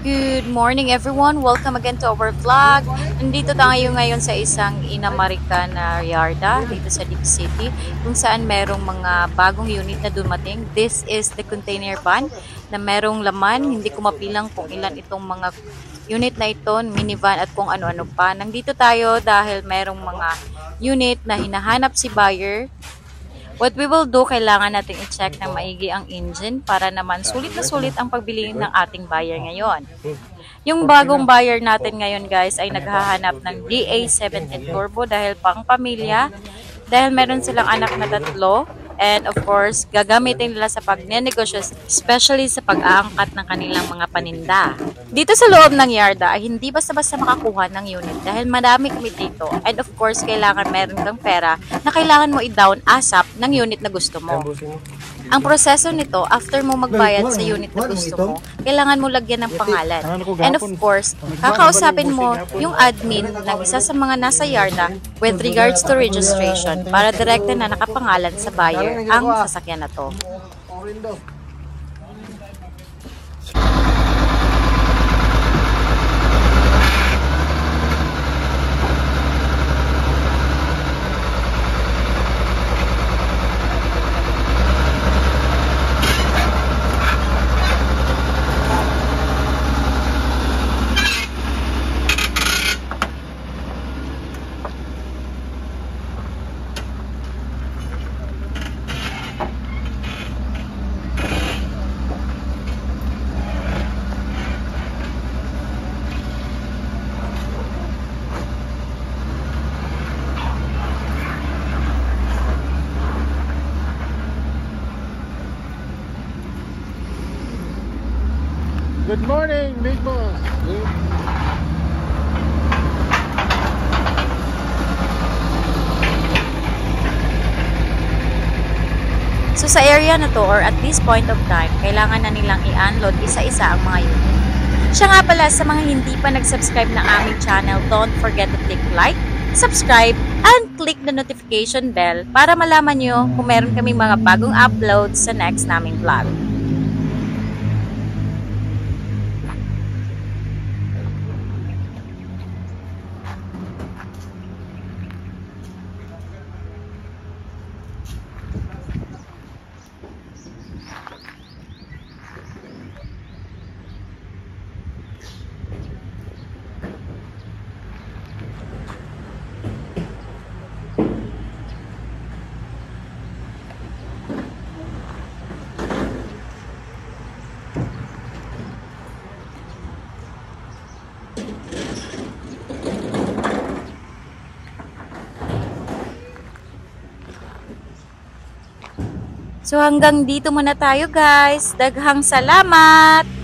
Good morning everyone! Welcome again to our vlog. Nandito tayo ngayon sa isang Inamarika na yarda dito sa Deep City kung saan merong mga bagong unit na dumating. This is the container van na merong laman. Hindi ko mapilang kung ilan itong mga unit na ito, minivan at kung ano-ano pa. Nandito tayo dahil merong mga unit na hinahanap si buyer. What we will do, kailangan natin i-check ng maigi ang engine para naman sulit na sulit ang pagbili ng ating buyer ngayon. Yung bagong buyer natin ngayon guys ay naghahanap ng DA17 Turbo dahil pang pamilya, dahil meron silang anak na 3 and of course gagamitin nila sa pagnenegosyo, especially sa pag-aangkat ng kanilang mga paninda. Dito sa loob ng yarda ay hindi basta-basta makakuha ng unit dahil madami kami dito and of course kailangan meron kang pera na kailangan mo i-down ASAP ng unit na gusto mo. Ang proseso nito, after mo magbayad sa unit na gusto mo, kailangan mo lagyan ng pangalan. And of course, kakausapin mo yung admin ng isa sa mga nasa yarda with regards to registration para direkta na nakapangalan sa buyer ang sasakyan na to. Good morning, Big Boss. So sa area na to or at this point of time, kailangan na nilang i-unload isa-isa ang mga unit. Siya nga pala, sa mga hindi pa nag-subscribe ng aming channel, don't forget to click like, subscribe, and click the notification bell para malaman nyo kung meron kaming mga bagong uploads sa next naming vlog. So hanggang dito muna tayo guys. Daghang salamat!